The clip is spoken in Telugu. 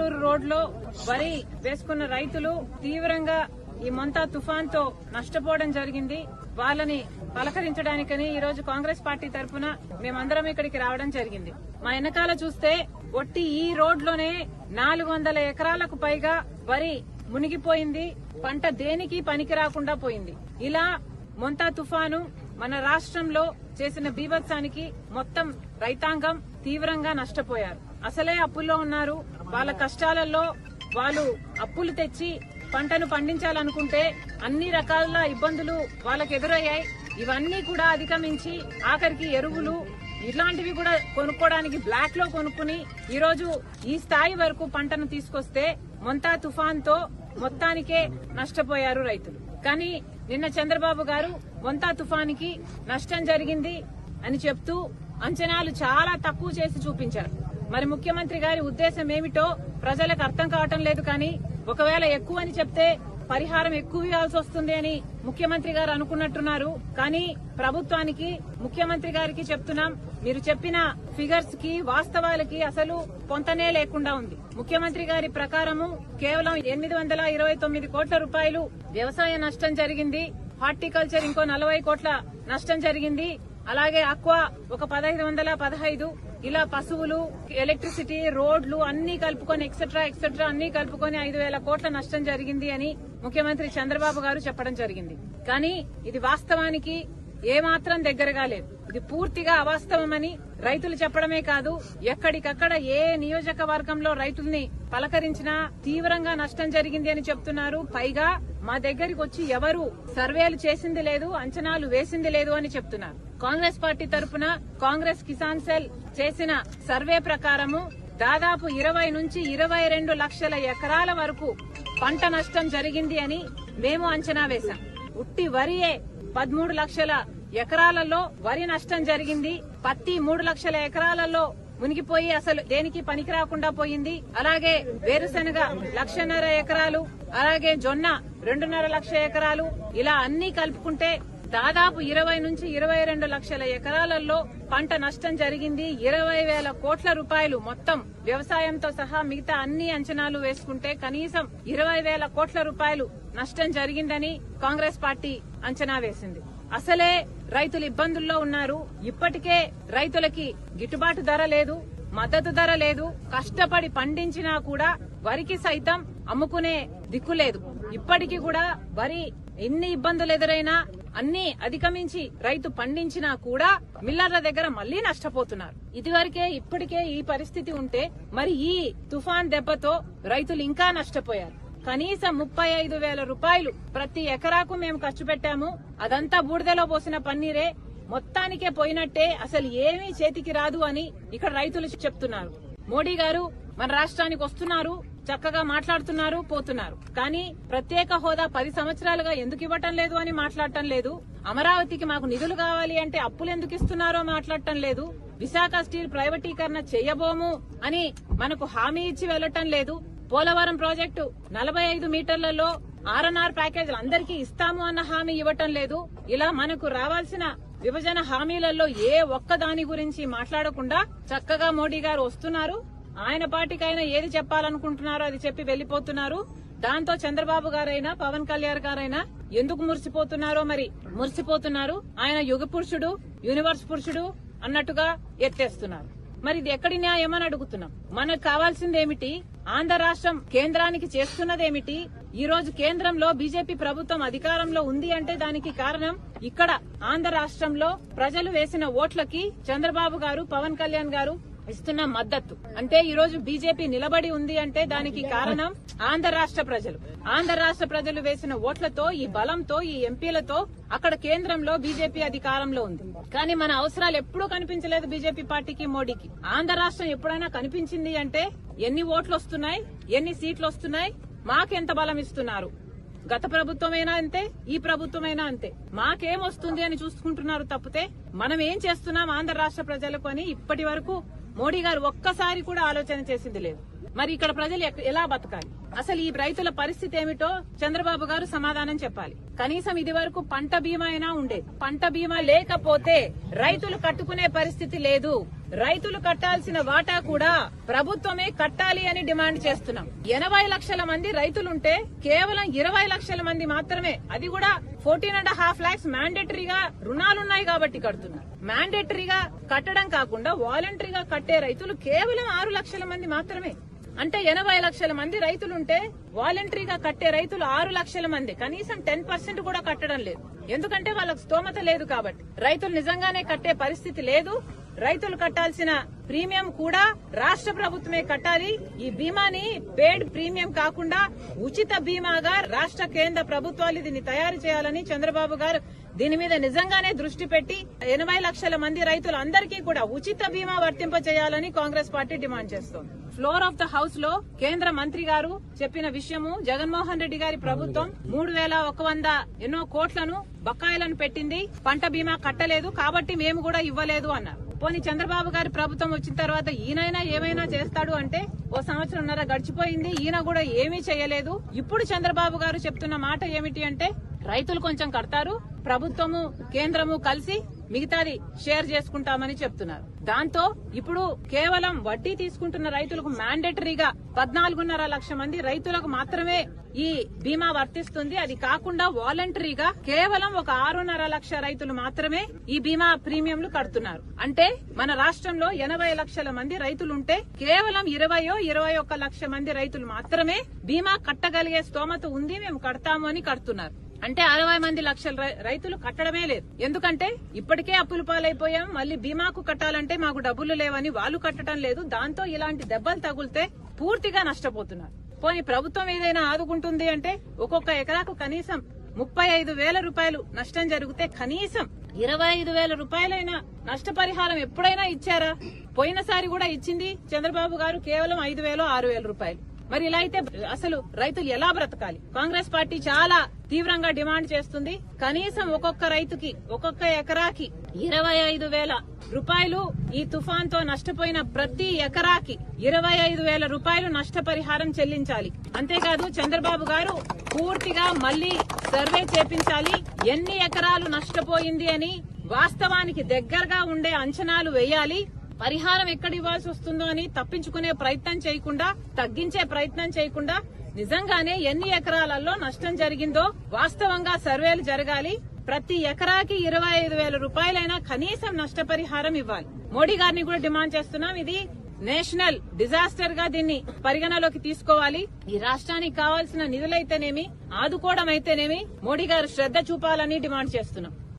ఏలూరు రోడ్లో వరి వేసుకున్న రైతులు తీవ్రంగా ఈ మొంతా తుఫాన్ తో నష్టపోవడం జరిగింది. వాళ్ళని పలకరించడానికని ఈ రోజు కాంగ్రెస్ పార్టీ తరఫున మేమందరం ఇక్కడికి రావడం జరిగింది. మా వెనకాల చూస్తే ఒట్టి ఈ రోడ్లోనే 400 ఎకరాలకు పైగా వరి మునిగిపోయింది. పంట దేనికి పనికి రాకుండా పోయింది. ఇలా మొంతా తుఫాను మన రాష్ట్రంలో చేసిన బీభత్సానికి మొత్తం రైతాంగం తీవ్రంగా నష్టపోయారు. అసలే అప్పుల్లో ఉన్నారు. వాళ్ళ కష్టాలలో వాళ్ళు అప్పులు తెచ్చి పంటను పండించాలనుకుంటే అన్ని రకాల ఇబ్బందులు వాళ్ళకు ఎదురయ్యాయి. ఇవన్నీ కూడా అధిగమించి ఆఖరికి ఎరువులు ఇలాంటివి కూడా కొనుక్కోవడానికి బ్లాక్ లో కొనుక్కుని ఈ రోజు ఈ స్థాయి వరకు పంటను తీసుకొస్తే మొంతా తుఫాన్ తో మొత్తానికే నష్టపోయారు రైతులు. కానీ నిన్న చంద్రబాబు గారు మొంతా తుఫానికి నష్టం జరిగింది అని చెప్తూ అంచనాలు చాలా తక్కువ చేసి చూపించారు. మరి ముఖ్యమంత్రి గారి ఉద్దేశం ఏమిటో ప్రజలకు అర్థం కావటం లేదు. కానీ ఒకవేళ ఎక్కువ అని చెప్తే పరిహారం ఎక్కువ ఇవ్వాల్సి వస్తుంది అని ముఖ్యమంత్రి గారు అనుకున్నట్టున్నారు. కానీ ప్రభుత్వానికి ముఖ్యమంత్రి గారికి చెప్తున్నాం, మీరు చెప్పిన ఫిగర్స్ కి వాస్తవాలకి అసలు పొంతనే లేకుండా ఉంది. ముఖ్యమంత్రి గారి ప్రకారము కేవలం 829 కోట్ల రూపాయలు వ్యవసాయ నష్టం జరిగింది. హార్టికల్చర్ ఇంకో 40 కోట్ల నష్టం జరిగింది. అలాగే అక్వా ఒక 1515, ఇలా పశువులు, ఎలక్ట్రిసిటీ, రోడ్లు అన్ని కలుపుకొని ఎక్సెట్రా అన్ని కలుపుకొని 5,000 కోట్ల నష్టం జరిగింది అని ముఖ్యమంత్రి చంద్రబాబు గారు చెప్పడం జరిగింది. కానీ ఇది వాస్తవానికి ఏమాత్రం దగ్గరగా లేదు. ఇది పూర్తిగా అవాస్తవమని రైతులు చెప్పడమే కాదు, ఎక్కడికక్కడ ఏ నియోజకవర్గంలో రైతుల్ని పలకరించినా తీవ్రంగా నష్టం జరిగింది అని చెప్తున్నారు. పైగా మా దగ్గరికి వచ్చి ఎవరు సర్వేలు చేసింది లేదు, అంచనాలు వేసింది లేదు అని చెప్తున్నారు. కాంగ్రెస్ పార్టీ తరఫున కాంగ్రెస్ కిసాన్ సెల్ చేసిన సర్వే ప్రకారము దాదాపు 20 నుంచి 22 లక్షల ఎకరాల వరకు పంట నష్టం జరిగింది అని మేము అంచనా వేశాం. ఉట్టి వరియే 13 లక్షల ఎకరాలలో వరి నష్టం జరిగింది. పత్తి 3 లక్షల ఎకరాలలో మునిగిపోయి అసలు దేనికి పనికి రాకుండా పోయింది. అలాగే వేరుశనగ 1,50,000 ఎకరాలు, అలాగే జొన్న 2.5 లక్షల ఎకరాలు, ఇలా అన్ని కలుపుకుంటే దాదాపు 20 నుంచి 22 లక్షల ఎకరాలలో పంట నష్టం జరిగింది. 20,000 కోట్ల రూపాయలు మొత్తం వ్యవసాయంతో సహా మిగతా అన్ని అంచనాలు వేసుకుంటే కనీసం 20,000 కోట్ల రూపాయలు నష్టం జరిగిందని కాంగ్రెస్ పార్టీ అంచనా వేసింది. అసలే రైతులు ఇబ్బందుల్లో ఉన్నారు. ఇప్పటికే రైతులకి గిట్టుబాటు ధర లేదు, మద్దతు ధర లేదు. కష్టపడి పండించినా కూడా వరికి సైతం అమ్ముకునే దిక్కు లేదు. ఇప్పటికీ కూడా వరి ఎన్ని ఇబ్బందులు ఎదురైనా అన్ని అధిగమించి రైతు పండించినా కూడా మిల్లర్ల దగ్గర మళ్లీ నష్టపోతున్నారు. ఇదివరకే ఇప్పటికే ఈ పరిస్థితి ఉంటే మరి ఈ తుఫాన్ దెబ్బతో రైతులు ఇంకా నష్టపోయారు. కనీసం 35,000 రూపాయలు ప్రతి ఎకరాకు మేము ఖర్చు పెట్టాము. అదంతా బూడిదలో పోసిన పన్నీరే, మొత్తానికే పోయినట్టే, అసలు ఏమీ చేతికి రాదు అని ఇక్కడ రైతులు చెప్తున్నారు. మోడీ గారు మన రాష్ట్రానికి వస్తున్నారు, చక్కగా మాట్లాడుతున్నారు, పోతున్నారు. కానీ ప్రత్యేక హోదా 10 సంవత్సరాలుగా ఎందుకు ఇవ్వటం లేదు అని మాట్లాడటం లేదు. అమరావతికి మాకు నిధులు కావాలి అంటే అప్పులు ఎందుకు ఇస్తున్నారో మాట్లాడటం లేదు. విశాఖ స్టీల్ ప్రైవేటీకరణ చేయబోము అని మనకు హామీ ఇచ్చి వెళ్లటం లేదు. పోలవరం ప్రాజెక్టు 45 మీటర్లలో R&R ప్యాకేజీలు అందరికీ ఇస్తాము అన్న హామీ ఇవ్వటం లేదు. ఇలా మనకు రావాల్సిన విభజన హామీలలో ఏ ఒక్క దాని గురించి మాట్లాడకుండా చక్కగా మోడీ గారు వస్తున్నారు. ఆయన పార్టీకైనా ఏది చెప్పాలనుకుంటున్నారో అది చెప్పి వెళ్లిపోతున్నారు. దాంతో చంద్రబాబు గారైనా పవన్ కళ్యాణ్ గారైనా ఎందుకు మురిసిపోతున్నారో మరి మురిసిపోతున్నారు. ఆయన యుగ పురుషుడు, యూనివర్స్ పురుషుడు అన్నట్టుగా ఎత్తేస్తున్నారు. మరి ఇది ఎక్కడి న్యాయం అని అడుగుతున్నాం. మనకు కావాల్సిందేమిటి? ఆంధ్ర రాష్ట్రం కేంద్రానికి చేస్తున్నదేమిటి? ఈ రోజు కేంద్రంలో బీజేపీ ప్రభుత్వం అధికారంలో ఉంది అంటే దానికి కారణం ఇక్కడ ఆంధ్ర రాష్ట్రంలో ప్రజలు వేసిన ఓట్లకి చంద్రబాబు గారు, పవన్ కళ్యాణ్ గారు ఇస్తున్న మద్దతు. అంటే ఈ రోజు బీజేపీ నిలబడి ఉంది అంటే దానికి కారణం ఆంధ్ర రాష్ట్ర ప్రజలు. ఆంధ్ర రాష్ట్ర ప్రజలు వేసిన ఓట్లతో, ఈ బలంతో, ఈ ఎంపీలతో అక్కడ కేంద్రంలో బీజేపీ అధికారంలో ఉంది. కానీ మన అవసరాలు ఎప్పుడూ కనిపించలేదు బీజేపీ పార్టీకి, మోడీకి. ఆంధ్ర రాష్ట్రం ఎప్పుడైనా కనిపించింది అంటే ఎన్ని ఓట్లు వస్తున్నాయి, ఎన్ని సీట్లు వస్తున్నాయి, మాకెంత బలం ఇస్తున్నారు. గత ప్రభుత్వమైనా అంతే, ఈ ప్రభుత్వమైనా అంతే. మాకేమొస్తుంది అని చూసుకుంటున్నారు తప్పితే మనం ఏం చేస్తున్నాం ఆంధ్ర రాష్ట్ర ప్రజలకు అని ఇప్పటి వరకు మోడీ గారు ఒక్కసారి కూడా ఆలోచన చేసింది లేదు. మరి ఇక్కడ ప్రజలు ఎలా బతకాలి? అసలు ఈ రైతుల పరిస్థితి ఏమిటో చంద్రబాబు గారు సమాధానం చెప్పాలి. కనీసం ఇది వరకు పంట బీమా అయినా ఉండేది. పంట బీమా లేకపోతే రైతులు కట్టుకునే పరిస్థితి లేదు. రైతులు కట్టాల్సిన వాటా కూడా ప్రభుత్వమే కట్టాలి అని డిమాండ్ చేస్తున్నాం. 80 లక్షల మంది రైతులుంటే కేవలం 20 లక్షల మంది మాత్రమే, అది కూడా 14.5 lakhs మ్యాండేటరీగా రుణాలున్నాయి కాబట్టి కడుతున్నారు. మ్యాండేటరీగా కట్టడం కాకుండా వాలంటరీగా కట్టే రైతులు కేవలం 6 లక్షల మంది మాత్రమే. అంటే 80 లక్షల మంది రైతులుంటే వాలంటరీగా కట్టే రైతులు 6 లక్షల మంది, కనీసం 10% కూడా కట్టడం లేదు. ఎందుకంటే వాళ్ళకు స్తోమత లేదు కాబట్టి. రైతులు నిజంగానే కట్టే పరిస్థితి లేదు. రైతులు కట్టాల్సిన ప్రీమియం కూడా రాష్ట్ర ప్రభుత్వమే కట్టాలి. ఈ బీమాని పేడ్ ప్రీమియం కాకుండా ఉచిత బీమాగా రాష్ట్ర కేంద్ర ప్రభుత్వాలు దీన్ని తయారు చేయాలని చంద్రబాబు గారు దీని మీద నిజంగానే దృష్టి పెట్టి 80 లక్షల మంది రైతులందరికీ కూడా ఉచిత బీమా వర్తింప చేయాలని కాంగ్రెస్ పార్టీ డిమాండ్ చేస్తోంది. ఫ్లోర్ ఆఫ్ ద హౌస్ లో కేంద్ర మంత్రి గారు చెప్పిన విషయము, జగన్మోహన్ రెడ్డి గారి ప్రభుత్వం 3100 ఎన్నో కోట్లను బకాయిలను పెట్టింది, పంట బీమా కట్టలేదు కాబట్టి మేము కూడా ఇవ్వలేదు అన్నారు. పోనీ చంద్రబాబు గారి ప్రభుత్వం వచ్చిన తర్వాత ఈయనైనా ఏమైనా చేస్తాడు అంటే 1 సంవత్సరంన్నర గడిచిపోయింది, ఈయన కూడా ఏమీ చేయలేదు. ఇప్పుడు చంద్రబాబు గారు చెప్తున్న మాట ఏమిటి అంటే రైతులు కొంచెం కడతారు, ప్రభుత్వము కేంద్రము కలిసి మిగతాది షేర్ చేసుకుంటామని చెప్తున్నారు. దాంతో ఇప్పుడు కేవలం వడ్డీ తీసుకుంటున్న రైతులకు మ్యాండేటరీగా 14.5 లక్షల మంది రైతులకు మాత్రమే ఈ బీమా వర్తిస్తుంది. అది కాకుండా వాలంటరీగా కేవలం ఒక 6.5 లక్షల రైతులు మాత్రమే ఈ బీమా ప్రీమియంలు కడుతున్నారు. అంటే మన రాష్ట్రంలో 80 లక్షల మంది రైతులుంటే కేవలం 21 లక్షల మంది రైతులు మాత్రమే బీమా కట్టగలిగే స్తోమత ఉంది, మేము కడతాము అని కడుతున్నారు. అంటే 60 లక్షల రైతులు కట్టడమే లేదు. ఎందుకంటే ఇప్పటికే అప్పుల పాలైపోయాం, మళ్ళీ బీమాకు కట్టాలంటే మాకు డబ్బులు లేవని వాళ్ళు కట్టడం లేదు. దాంతో ఇలాంటి దెబ్బలు తగులితే పూర్తిగా నష్టపోతున్నారు. పోనీ ప్రభుత్వం ఏదైనా ఆదుకుంటుంది అంటే ఒక్కొక్క ఎకరాకు కనీసం 35,000 రూపాయలు నష్టం జరిగితే కనీసం 25,000 రూపాయలైనా నష్టపరిహారం ఎప్పుడైనా ఇచ్చారా? పోయినసారి కూడా ఇచ్చింది చంద్రబాబు గారు కేవలం 5,000 6,000 రూపాయలు. మరి ఇలా అయితే అసలు రైతులు ఎలా బ్రతకాలి? కాంగ్రెస్ పార్టీ చాలా తీవ్రంగా డిమాండ్ చేస్తుంది. కనీసం ఒక్కొక్క రైతుకి ఒక్కొక్క ఎకరాకి 25,000 రూపాయలు, ఈ తుఫాన్ తో నష్టపోయిన ప్రతి ఎకరాకి 25,000 రూపాయలు నష్టపరిహారం చెల్లించాలి. అంతేకాదు చంద్రబాబు గారు పూర్తిగా మళ్లీ సర్వే చేపించాలి, ఎన్ని ఎకరాలు నష్టపోయింది అని వాస్తవానికి దగ్గరగా ఉండే అంచనాలు వేయాలి. పరిహారం ఎక్కడ ఇవ్వాల్సి వస్తుందో అని తప్పించుకునే ప్రయత్నం చేయకుండా, తగ్గించే ప్రయత్నం చేయకుండా నిజంగానే ఎన్ని ఎకరాలలో నష్టం జరిగిందో వాస్తవంగా సర్వేలు జరగాలి. ప్రతి ఎకరాకి 25,000 రూపాయలైనా కనీసం నష్టపరిహారం ఇవ్వాలి. మోడీ గారిని కూడా డిమాండ్ చేస్తున్నాం, ఇది నేషనల్ డిజాస్టర్ గా దీన్ని పరిగణలోకి తీసుకోవాలి. ఈ రాష్ట్రానికి కావాల్సిన నిధులైతేనేమి, ఆదుకోవడం అయితేనేమి మోడీ గారు శ్రద్ధ చూపాలని డిమాండ్ చేస్తున్నాం.